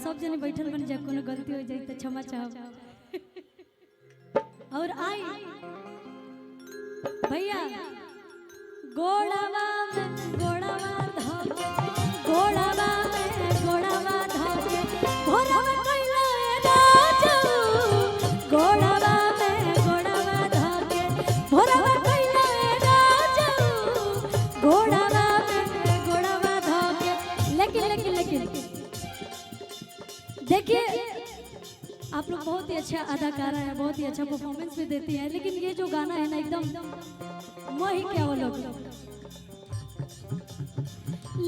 सब जने बैठल बन जा, कोनो गलती हो जाए तो क्षमा चाहब। और आई भैया गोड़ावा में गोड़ावा धोके, गोड़ावा में गोड़ावा धोके भोरवा कइला राजू, गोड़ावा में गोड़ावा धोके भोरवा कइला राजू, गोड़ावा में गोड़ावा धोके। लेकिन देखिए आप लोग बहुत ही अच्छा अदाकारा है, बहुत ही अच्छा परफॉर्मेंस भी देती है, लेकिन ये जो गाना है ना एकदम वही क्या वो लोग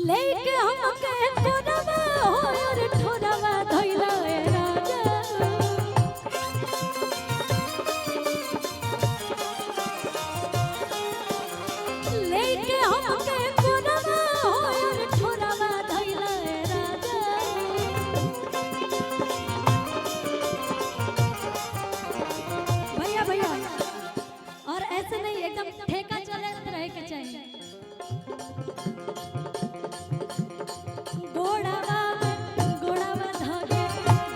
लेके हमके कोरवा हो और ठोरवा धइला ए राजा, लेके हमके कोरवा हो और ठोरवा धइला ए राजा। भैया भैया और ऐसे नहीं एकदम ठेका चले रहे के चाहिए। गोड़ावा में गोड़ावा धोके,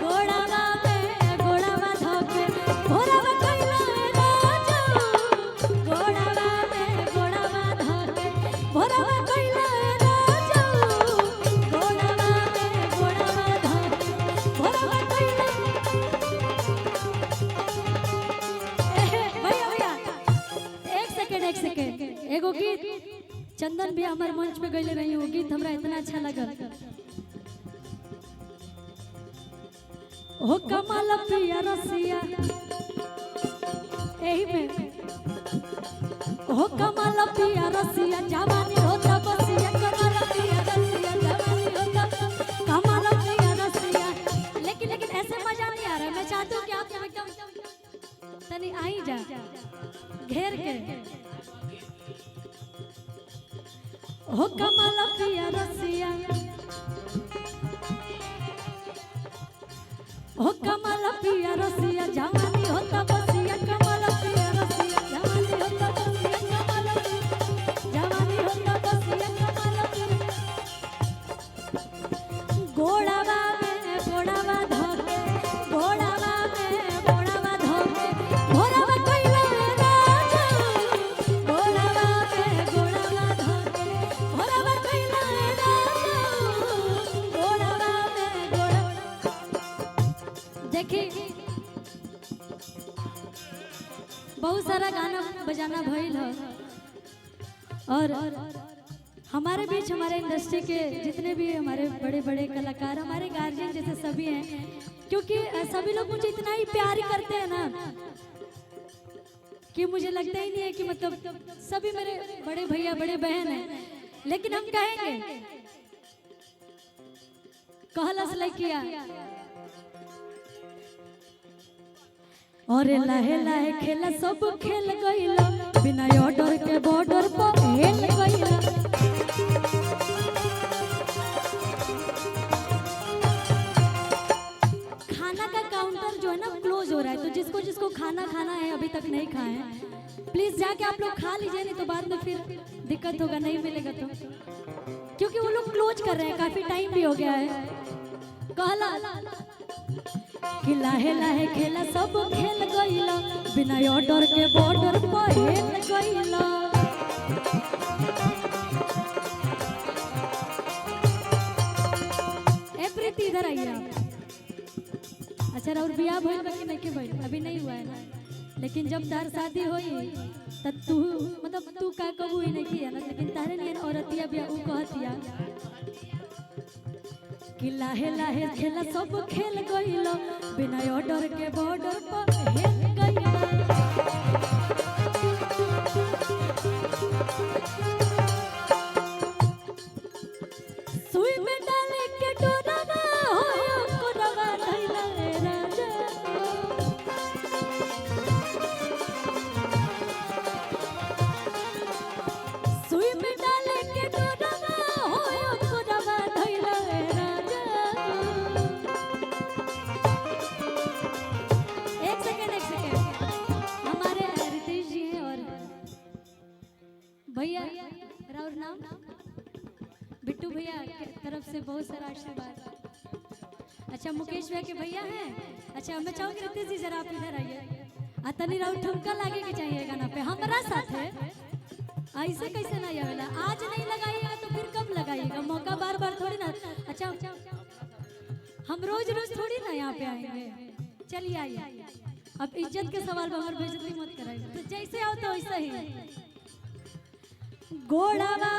गोड़ावा में गोड़ावा धोके भोरवा कइला राजू, गोड़ावा में गोड़ावा धोके भोरवा कइला राजू, गोड़ावा में गोड़ावा धोके भोरवा कइला। भैया भैया एक सेकंड एगो गीत चंदन भी हमारे मंच पे गईले रही, वो गीत हमरा इतना अच्छा लगल। हो कमाल पिया रसिया एही में, हो कमाल पिया रसिया जवानी होता बसिया, कमाल पिया रसिया जवानी होता, कमाल पिया रसिया। लेकिन ऐसे मजा नहीं आ रहा है। मैं चाहती हूँ कि आप एकदम तनी आई जा घेर के। हो कमाल पिया रसिया, हो कमाल पिया रसिया जवानी होता बसिया, कमाल पिया रसिया जवानी होता बसिया, कमाल जवानी होता बसिया, कमाल गोड़ावा में गोड़ावा धोके, गोड़ावा में गोड़ावा धोके भोरवा कइला राजू, गोड़ावा में गोड़ावा धोके भोरवा कइला राजू, गोड़ावा में गोड़ावा। देखिए बहुत सारा गाना बजाना भइल है और हमारे बीच हमारे इंडस्ट्री के जितने भी हमारे बड़े बड़े कलाकार, हमारे गार्जियन जैसे सभी हैं, क्योंकि सभी लोग मुझे इतना ही प्यार करते हैं ना कि मुझे लगता ही नहीं है कि मतलब सभी मेरे बड़े भैया बड़े बहन हैं। लेकिन हम कहेंगे कहलस लइकिया और लहे लहे खेला सब खेल गइला, बिना ऑर्डर के बॉर्डर पर हेल गइला। खाना का काउंटर जो है ना क्लोज हो रहा है, तो जिसको जिसको खाना खाना है अभी तक नहीं खाए हैं प्लीज जाके आप लोग खा लीजिए, नहीं तो बाद में फिर दिक्कत होगा, नहीं मिलेगा तो, क्योंकि वो लोग क्लोज कर रहे हैं, काफी टाइम भी हो गया है। कहला कि लाहे लाहे खेला सब खेल गइला, बिना ऑर्डर के बॉर्डर पर हेल गइला। ए प्रीति इधर आइए आप। अच्छा और बियाह भइल बा कि नहीं के भइल? अभी नहीं हुआ है ना, लेकिन जब तार शादी होई तब तू मतलब तू का कबू ही नहीं किया ना, लेकिन तारे नियन औरतिया बिया ऊ कहतिया कि लाहे लाहे खेला सब खेल गइला, बिना ऑर्डर के बॉर्डर पर हेल गइला। सुई में डाले के डोरवा होयो कोरवा धइला रे राजा, सुई में डाले के डोरवा होयो कोरवा धइला रे राजा। एक सेकंड हमारे रितेश जी हैं और भैया राउर नाम बिट्टू भैया की तरफ से बहुत सारा आशीर्वाद। अच्छा मुकेश भैया के भैया हैं। अच्छा मैं चाहूंगी रितेश जी जरा आप इधर आइए। तनी राउत ठुमका लागे के चाहिए गाना पे हमारा साथ है। ऐसे कैसे नहीं आवेला, आज नहीं लगाइएगा तो फिर कब लगाइएगा, मौका बार बार थोड़ी ना। अच्छा हम रोज रोज थोड़ी ना यहाँ पे आएंगे। चलिए आइए, अब इज्जत के सवाल पर बेइज्जती मत कराइए, तो जैसे आओ तो वैसे ही। गोड़ावा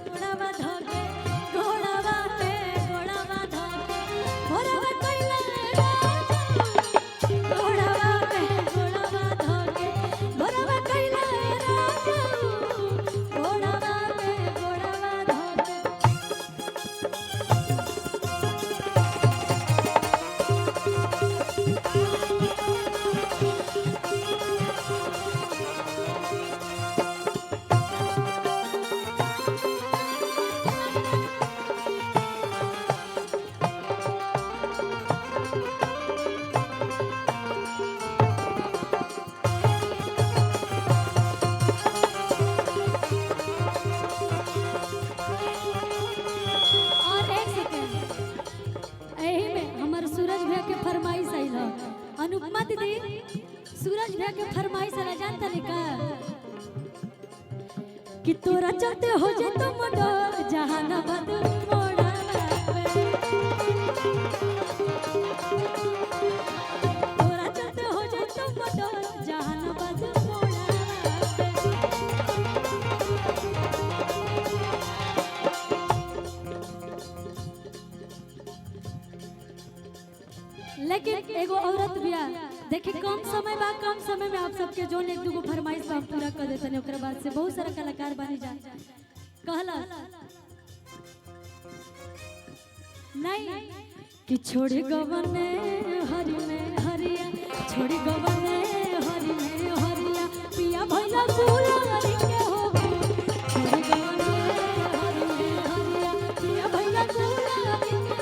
गोड़ावा धोके गोड़ावा पे गोड़ावा धोके गोड़ावा कइला गोड़ावा पे गोड़ावा धोके गोड़ावा कइला गोड़ावा पे गोड़ावा धोके। अनुपमा दीदी सूरज भैया के फरमाइश है जानता नहीं का कि तोरा चलते हो जे तो मोडो जहानाबाद मोड़ा तोरा चलते हो जे तो मोडो जहानाबाद मोड़ा। लेकिन एगो औरत बिया देखिए कम समय में आप सबके जोन एक दूगो फरमाइश बा पूरा कर देते हैं। ओकरा बाद से बहुत सारा कलाकार बनी जा कहला नहीं कि छोड़ी गवने हरि में हरिया छोड़ी गवने हरि में हरिया पिया भइला गुलारी के हो छोड़ी गवने हरि में हरिया पिया भइला गुलारी के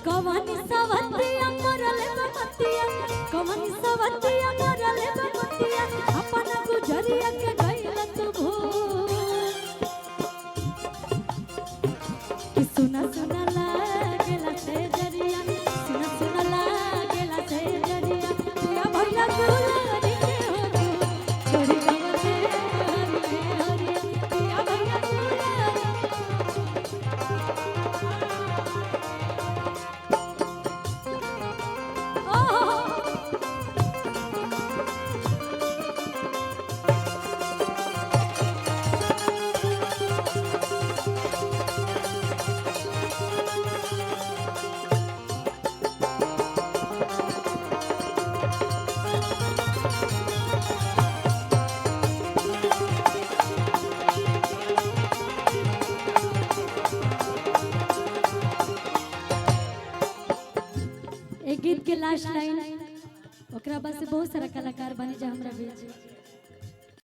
कवानी सवतिया मरले बमतिया कवानी सवतिया मरले बमतिया अपन गुजरिया के गइल तू भूल कि सुना सुना लागेला से जरिया सुना सुना लागेला से जरिया पिया भइला गुलारी के हो छोड़ी गवने हरि हरि पिया भइला गुलारी। एक गीत के लास्ट लाइन ओकरा बाद से बहुत सारा कलाकार बनी जा हमरा बीच।